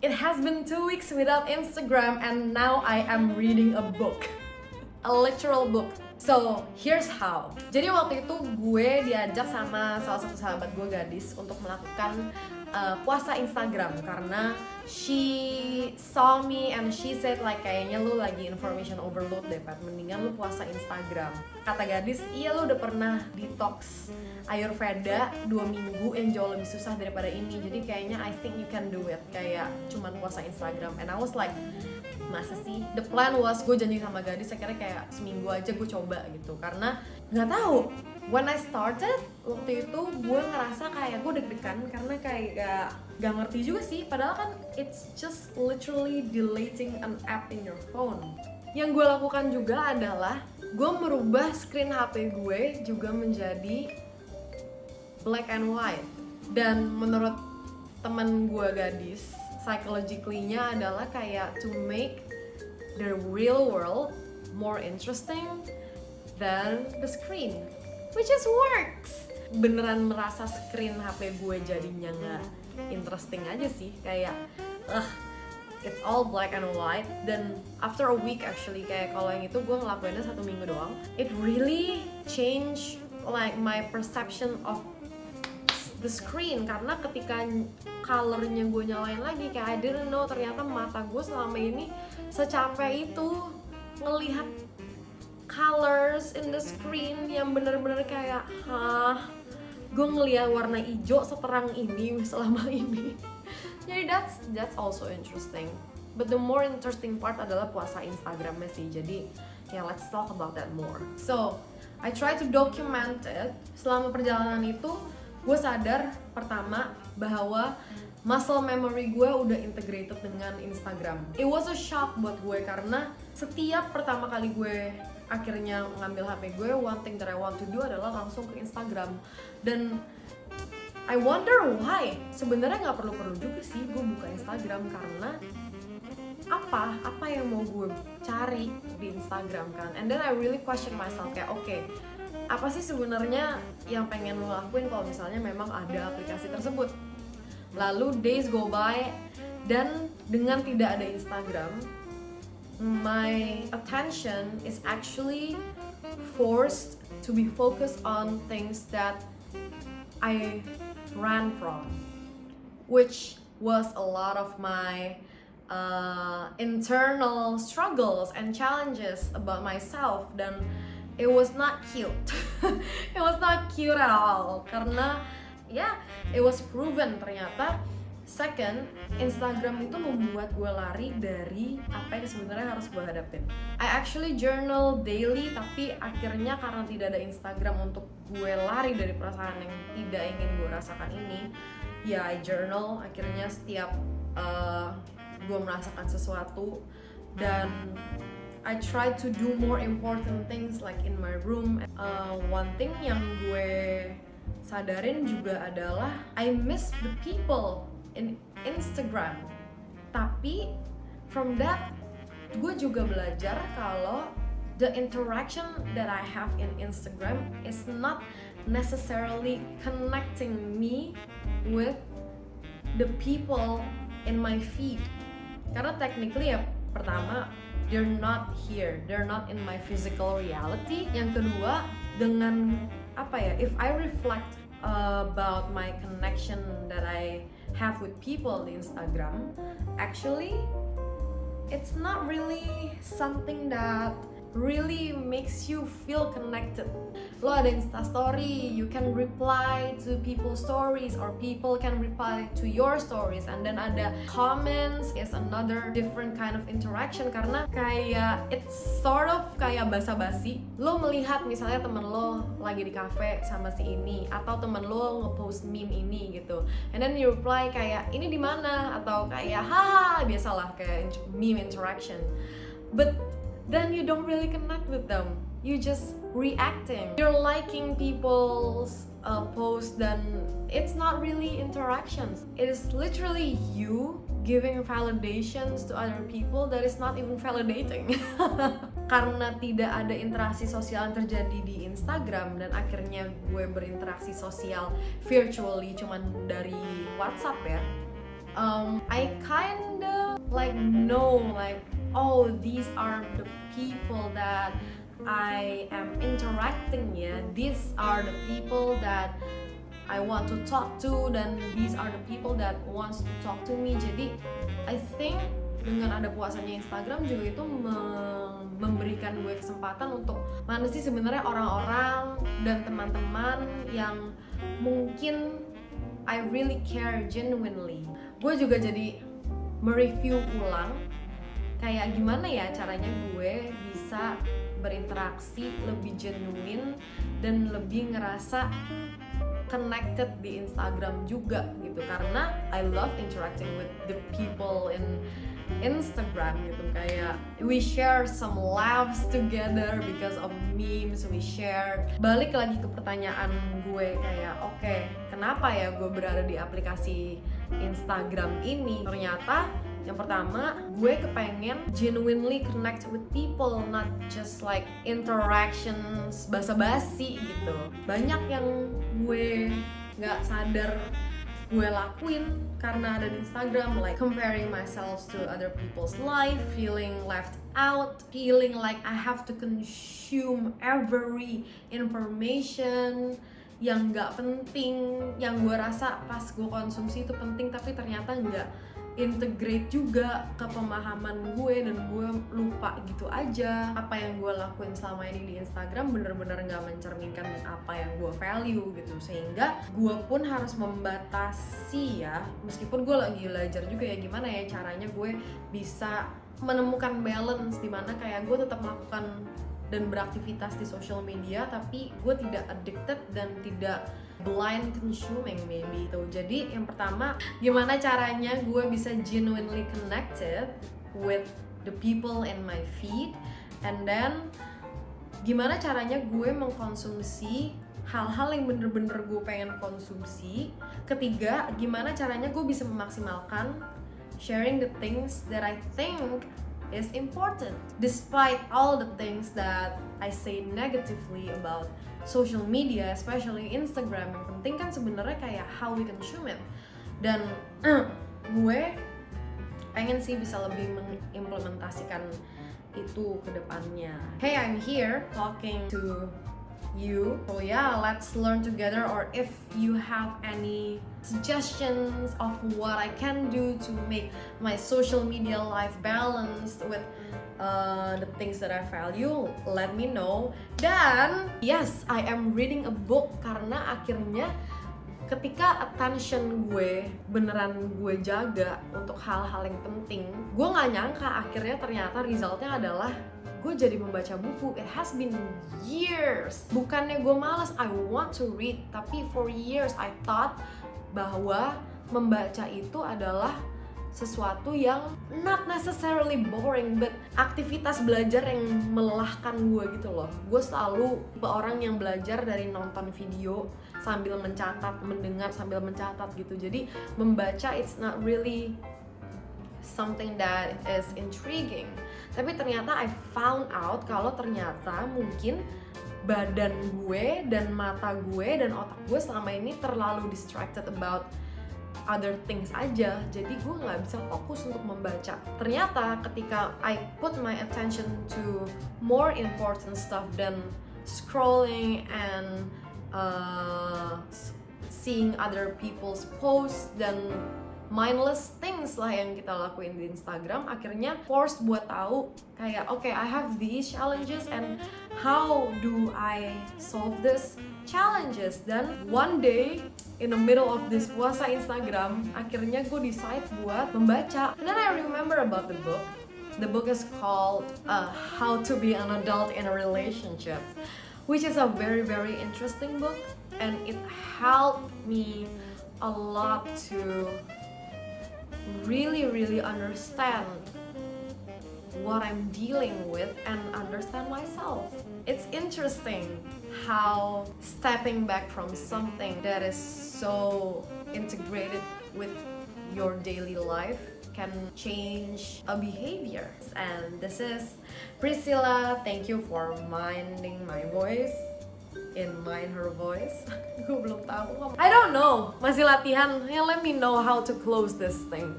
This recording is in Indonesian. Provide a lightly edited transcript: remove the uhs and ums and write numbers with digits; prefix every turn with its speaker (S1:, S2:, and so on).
S1: It has been 2 weeks without Instagram and now I am reading a book. A literal book. So, here's how. Jadi waktu itu gue diajak sama salah satu sahabat gue gadis untuk melakukan puasa Instagram karena she saw me and she said like kayaknya lu lagi information overload deh Pat, mendingan lu puasa Instagram. Kata gadis, iya lu udah pernah detox Ayurveda 2 minggu yang jauh lebih susah daripada ini, jadi kayaknya I think you can do it, kayak cuman puasa Instagram. And I was like, masa sih? The plan was gue janji sama gadis akhirnya kayak seminggu aja gue coba gitu, karena nggak tahu. When I started waktu itu gue ngerasa kayak gue deg-degan karena kayak gak ngerti juga sih, padahal kan it's just literally deleting an app in your phone. Yang gue lakukan juga adalah gue merubah screen HP gue juga menjadi black and white. Dan menurut temen gue gadis, psychologically-nya adalah kayak to make the real world more interesting than the screen, which is works. Beneran merasa screen HP gue jadinya nggak interesting aja sih, kayak it's all black and white. Dan after a week actually, kayak kalau yang itu gue ngelakuinnya 1 minggu doang, it really change like my perception of the screen. Karena ketika colornya gue nyalain lagi, kayak I didn't know ternyata mata gue selama ini secapek itu ngelihat colors in the screen yang bener-bener kayak gue ngeliat warna hijau seterang ini selama ini. Jadi that's also interesting. But the more interesting part adalah puasa Instagramnya sih. Jadi let's talk about that more. So I try to document it. Selama perjalanan itu gue sadar pertama bahwa muscle memory gue udah integrated dengan Instagram. It was a shock buat gue karena setiap pertama kali gue akhirnya ngambil HP gue, one thing that I want to do adalah langsung ke Instagram. Dan I wonder why. Sebenarnya nggak perlu juga sih gue buka Instagram, karena apa yang mau gue cari di Instagram kan. And then I really question myself kayak okay, apa sih sebenarnya yang pengen lo lakuin kalau misalnya memang ada aplikasi tersebut. Lalu days go by dan dengan tidak ada Instagram, my attention is actually forced to be focused on things that I ran from, which was a lot of my internal struggles and challenges about myself. Dan it was not cute. It was not cute at all, karena it was proven ternyata. Second, Instagram itu membuat gue lari dari apa yang sebenarnya harus gue hadapin. I actually journal daily, tapi akhirnya karena tidak ada Instagram untuk gue lari dari perasaan yang tidak ingin gue rasakan ini, I journal. Akhirnya setiap gue merasakan sesuatu, dan I try to do more important things like in my room. One thing yang gue sadarin juga adalah I miss the people in Instagram. Tapi from that gue juga belajar kalau the interaction that I have in Instagram is not necessarily connecting me with the people in my feed. Karena technically pertama, they're not here, they're not in my physical reality. Yang kedua, dengan if I reflect about my connection that I have with people di Instagram, actually it's not really something that really makes you feel connected. Lo ada Instastory, you can reply to people's stories or people can reply to your stories, and then ada comments is another different kind of interaction, karena kayak it's sort of kayak basa-basi. Lo melihat misalnya temen lo lagi di cafe sama si ini, atau temen lo ngepost meme ini gitu, and then you reply kayak ini di mana, atau kayak haha, biasalah kayak meme interaction. But then you don't really connect with them. You just reacting. You're liking people's posts, then it's not really interactions. It is literally you giving validations to other people that is not even validating. Karena tidak ada interaksi sosial yang terjadi di Instagram, dan akhirnya gue berinteraksi sosial virtually cuman dari WhatsApp ya. I kinda like know like, oh, these are the people that I am interacting ya. These are the people that I want to talk to, dan these are the people that wants to talk to me. Jadi I think dengan ada puasanya Instagram juga itu memberikan gue kesempatan untuk mana sih sebenarnya orang-orang dan teman-teman yang mungkin I really care genuinely. Gue juga jadi mereview ulang kayak gimana ya caranya gue bisa berinteraksi lebih genuine dan lebih ngerasa connected di Instagram juga gitu, karena I love interacting with the people in Instagram gitu. Kayak we share some laughs together because of memes we share. Balik lagi ke pertanyaan gue kayak oke, kenapa ya gue berada di aplikasi Instagram ini? Ternyata yang pertama, gue kepengen genuinely connect with people, not just like interactions basa-basi gitu. Banyak yang gue gak sadar gue lakuin karena ada di Instagram, like comparing myself to other people's life, feeling left out, feeling like I have to consume every information yang gak penting, yang gue rasa pas gue konsumsi itu penting tapi ternyata gak integrate juga ke pemahaman gue, dan gue lupa gitu aja apa yang gue lakuin selama ini di Instagram bener-bener gak mencerminkan apa yang gue value gitu, sehingga gue pun harus membatasi ya, meskipun gue lagi belajar juga ya gimana ya caranya gue bisa menemukan balance dimana kayak gue tetap melakukan dan beraktivitas di social media tapi gue tidak addicted dan tidak blind consuming maybe itu. Jadi yang pertama, gimana caranya gue bisa genuinely connected with the people in my feed, and then gimana caranya gue mengkonsumsi hal-hal yang bener-bener gue pengen konsumsi. Ketiga, gimana caranya gue bisa memaksimalkan sharing the things that I think is important despite all the things that I say negatively about social media, especially Instagram. Yang penting kan sebenarnya kayak how we consume it. Dan gue pengen sih bisa lebih mengimplementasikan itu ke depannya. Hey, I'm here talking to you. So yeah, let's learn together, or if you have any suggestions of what I can do to make my social media life balanced with the things that I value, let me know. Dan yes, I am reading a book karena akhirnya ketika attention gue beneran gue jaga untuk hal-hal yang penting, gue nggak nyangka akhirnya ternyata resultnya adalah gue jadi membaca buku. It has been years. Bukannya gue malas, I want to read, tapi for years I thought bahwa membaca itu adalah sesuatu yang not necessarily boring, but aktivitas belajar yang melelahkan gue gitu loh. Gue selalu tipe orang yang belajar dari nonton video sambil mencatat, mendengar sambil mencatat gitu. Jadi membaca it's not really something that is intriguing. Tapi ternyata I found out kalau ternyata mungkin badan gue dan mata gue dan otak gue selama ini terlalu distracted about other things aja, jadi gue nggak bisa fokus untuk membaca. Ternyata ketika I put my attention to more important stuff than scrolling and seeing other people's posts dan mindless things lah yang kita lakuin di Instagram, akhirnya force buat tahu kayak okay, I have these challenges and how do I solve this challenges. Dan one day in the middle of this puasa Instagram, akhirnya gue decide buat membaca. And then I remember about the book. The book is called How to Be an Adult in a Relationship, which is a very very interesting book, and it helped me a lot to really understand what I'm dealing with and understand myself. It's interesting how stepping back from something that is so integrated with your daily life can change a behavior. And this is Priscilla. Thank you for minding my voice. in mind her voice. Gue belum tahu. I don't know, masih latihan. Let me know how to close this thing.